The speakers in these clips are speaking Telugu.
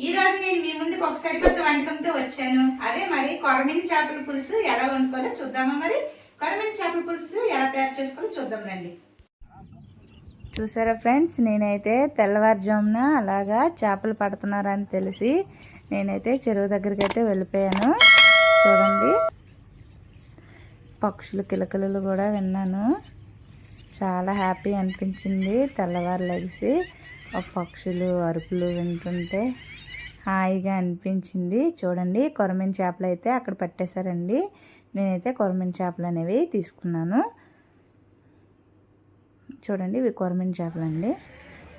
ఈ రోజు నేను మీ ముందుకు ఒక సరికొత్త వంటకంతో వచ్చాను. అదే మరి కొరమీను చేపల పులుసు ఎలా వండుకోవాలో చూద్దామా. మరి కొరమీను చేపల పులుసు ఎలా తయారు చేసుకోవాలో చూద్దాం రండి. చూసారా ఫ్రెండ్స్, నేనైతే తెల్లవారుజామున అలాగా చేపలు పడుతున్నారని తెలిసి నేనైతే చెరువు దగ్గరికి అయితే వెళ్ళిపోయాను. చూడండి, పక్షులు కిలకిలలు కూడా విన్నాను. చాలా హ్యాపీ అనిపించింది. తెల్లవారు లెగిసి ఆ పక్షులు అరుపులు వింటుంటే హాయిగా అనిపించింది. చూడండి, కొరమీను చేపలు అయితే అక్కడ పట్టేశారండి. నేనైతే కొరమీను చేపలు అనేవి తీసుకున్నాను. చూడండి, ఇవి కొరమీను చేపలు అండి.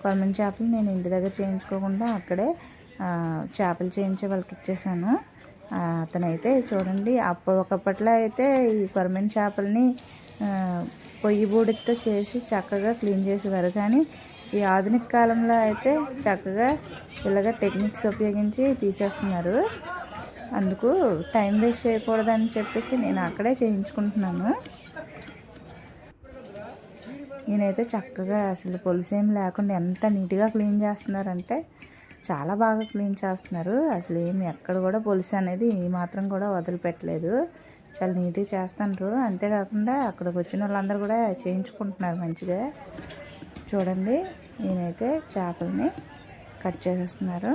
కొరమీను చేపలు నేను ఇంటి దగ్గర చేయించుకోకుండా అక్కడే చేపలు చేయించే వాళ్ళకి ఇచ్చేసాను. అతనైతే చూడండి, ఒకప్పట్లో అయితే ఈ కొరమీను చేపలని పొయ్యి బూడితో చేసి చక్కగా క్లీన్ చేసేవారు. కానీ ఈ ఆధునిక కాలంలో అయితే చక్కగా ఇలాగ టెక్నిక్స్ ఉపయోగించి తీసేస్తున్నారు. అందుకు టైం వేస్ట్ చేయకూడదని చెప్పేసి నేను అక్కడే చేయించుకుంటున్నాను. నేనైతే చక్కగా అసలు పొలుసేం లేకుండా ఎంత నీట్గా క్లీన్ చేస్తున్నారంటే చాలా బాగా క్లీన్ చేస్తున్నారు. అసలు ఏమి ఎక్కడ కూడా పొలుసు అనేది ఈ మాత్రం కూడా వదిలిపెట్టలేదు. చాలా నీట్గా చేస్తున్నారు. అంతేకాకుండా అక్కడికి వచ్చిన వాళ్ళందరూ కూడా చేయించుకుంటున్నారు మంచిగా. చూడండి, నేనైతే చేపలని కట్ చేసేస్తున్నారు.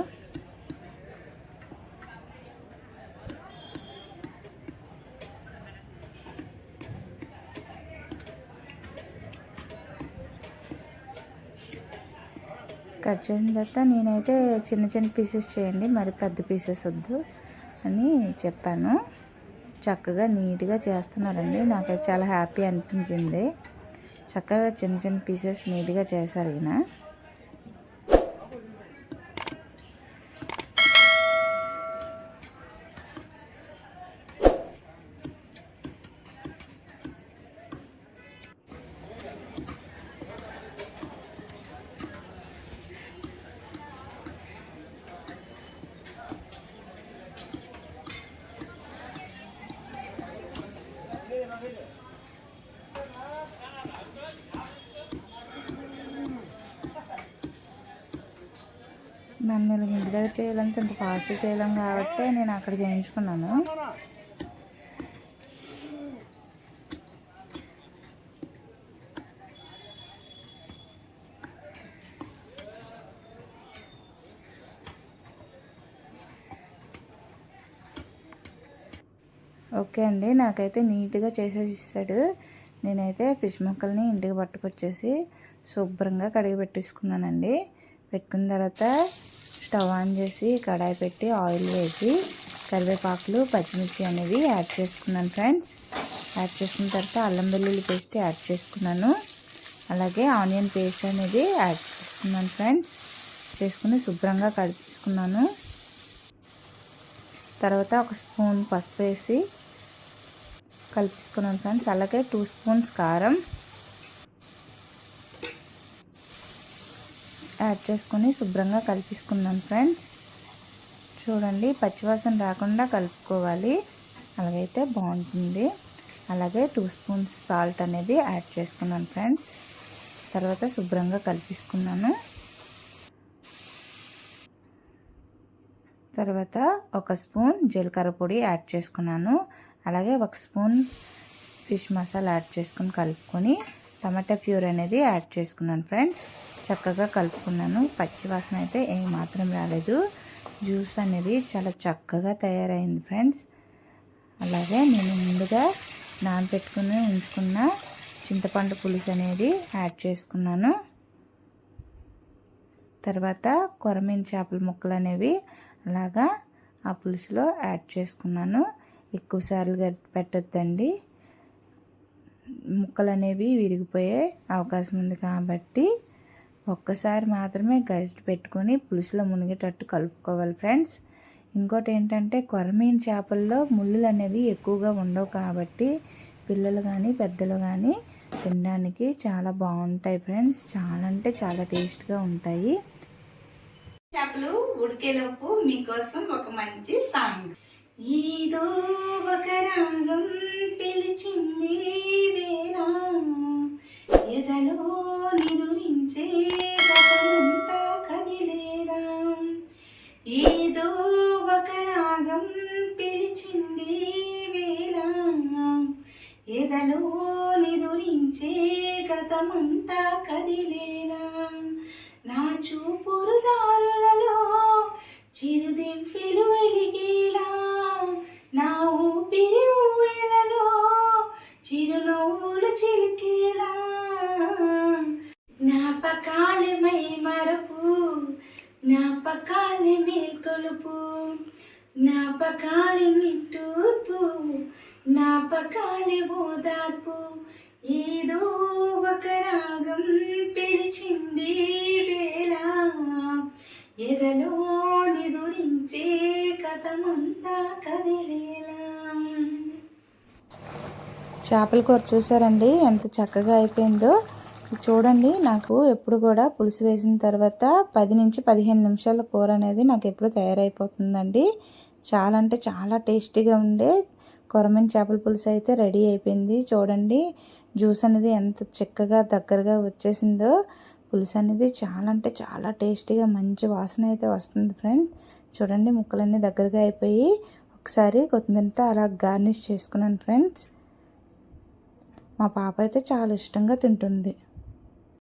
కట్ చేసిన తర్వాత నేనైతే చిన్న చిన్న పీసెస్ చేయండి, మరి పెద్ద పీసెస్ వద్దు అని చెప్పాను. చక్కగా నీట్గా చేస్తున్నారండి. నాకైతే చాలా హ్యాపీ అనిపించింది. చక్కగా చిన్న చిన్న పీసెస్ నీట్గా చేశారు ఈయన. నన్ను ఇంటి దగ్గర చేయాలంటే ఇంత ఫాస్ట్ చేయలేం కాబట్టి నేను అక్కడ చేయించుకున్నాను. ఓకే అండి, నాకైతే నీట్గా చేసేసి ఇస్తాడు. నేనైతే ఫిష్ ముక్కల్ని ఇంటికి పట్టుకొచ్చేసి శుభ్రంగా కడిగి పెట్టేసుకున్నానండి. పెట్టుకున్న తర్వాత స్టవ్ ఆన్ చేసి కడాయి పెట్టి ఆయిల్ వేసి కరివేపాకులు పచ్చిమిర్చి అనేవి యాడ్ చేసుకున్నాను ఫ్రెండ్స్. యాడ్ చేసుకున్న తర్వాత అల్లం వెల్లుల్లి పేస్ట్ యాడ్ చేసుకున్నాను. అలాగే ఆనియన్ పేస్ట్ అనేది యాడ్ చేసుకున్నాను ఫ్రెండ్స్. చేసుకుని శుభ్రంగా కడిగేసుకున్నాను. తర్వాత ఒక స్పూన్ పసుపు వేసి కలిపేసుకున్నాను ఫ్రెండ్స్. అలాగే 2 స్పూన్స్ కారం యాడ్ చేసుకొని శుభ్రంగా కలిపేసుకున్నాను ఫ్రెండ్స్. చూడండి, పచ్చివాసన రాకుండా కలుపుకోవాలి, అలాగైతే బాగుంటుంది. అలాగే 2 స్పూన్స్ సాల్ట్ అనేది యాడ్ చేసుకున్నాను ఫ్రెండ్స్. తర్వాత శుభ్రంగా కలిపేసుకున్నాను. తర్వాత 1 స్పూన్ జీలకర్ర పొడి యాడ్ చేసుకున్నాను. అలాగే 1 స్పూన్ ఫిష్ మసాలా యాడ్ చేసుకుని కలుపుకొని టమాటా ప్యూర్ అనేది యాడ్ చేసుకున్నాను ఫ్రెండ్స్. చక్కగా కలుపుకున్నాను. పచ్చి వాసన అయితే ఏమాత్రం రాలేదు. జ్యూస్ అనేది చాలా చక్కగా తయారైంది ఫ్రెండ్స్. అలాగే నేను ముందుగా నానబెట్టుకుని ఉంచుకున్న చింతపండు పులుసు అనేది యాడ్ చేసుకున్నాను. తర్వాత కొరమీను చేపల ముక్కలు అనేవి అలాగా ఆ పులుసులో యాడ్ చేసుకున్నాను. ఎక్కువసార్లు పెట్టొద్దండి, ముక్కలు అనేవి విరిగిపోయే అవకాశం ఉంది కాబట్టి ఒక్కసారి మాత్రమే గరిటె పెట్టుకొని పులుసులో మునిగేటట్టు కలుపుకోవాలి ఫ్రెండ్స్. ఇంకోటి ఏంటంటే కొరమీను చేపల్లో ముళ్ళులు అనేవి ఎక్కువగా ఉండవు కాబట్టి పిల్లలు కానీ పెద్దలు కానీ తినడానికి చాలా బాగుంటాయి ఫ్రెండ్స్. చాలా అంటే చాలా టేస్ట్గా ఉంటాయి. చేపలు ఉడికేలోపు మీకోసం ఒక మంచి సాంగ్. ఏదో ఒక రాగం పిలిచింది వేళ, ఎదలో నిదురించే గతమంతా కదిలేదా, ఏ ఎదలో నిదురించే గతమంతా కదిలేలా నా చూపురు దారులలో చిరుదివ్వెలు వెలిగేలా నా ఊపిరి ఊయలలో చిరునవ్వులు చిలికేలా జ్ఞాపకాలమై మరపు జ్ఞాపకాలి మేల్కొలుపు జ్ఞాపకాలి నిట్టూర్పు జ్ఞాపకాలి ఓదార్పు ఏదో ఒక రాగం పిలిచింది వేళ ఎదలో నిదురించే కథమంతా కదిలేలా. చేపల కూర చూసారండి ఎంత చక్కగా అయిపోయిందో. చూడండి, నాకు ఎప్పుడు కూడా పులుసు వేసిన తర్వాత 10 నుంచి 15 నిమిషాల కూర అనేది నాకు ఎప్పుడు తయారైపోతుందండి. చాలా అంటే చాలా టేస్టీగా ఉండే కొరమీను చేపల పులుసు అయితే రెడీ అయిపోయింది. చూడండి, జ్యూస్ అనేది ఎంత చిక్కగా దగ్గరగా వచ్చేసిందో. పులుసు అనేది చాలా అంటే చాలా టేస్టీగా మంచి వాసన అయితే వస్తుంది ఫ్రెండ్స్. చూడండి, ముక్కలన్నీ దగ్గరగా అయిపోయి ఒకసారి కొత్తిమీరతో అలా గార్నిష్ చేసుకున్నాను ఫ్రెండ్స్. మా పాప అయితే చాలా ఇష్టంగా తింటుంది.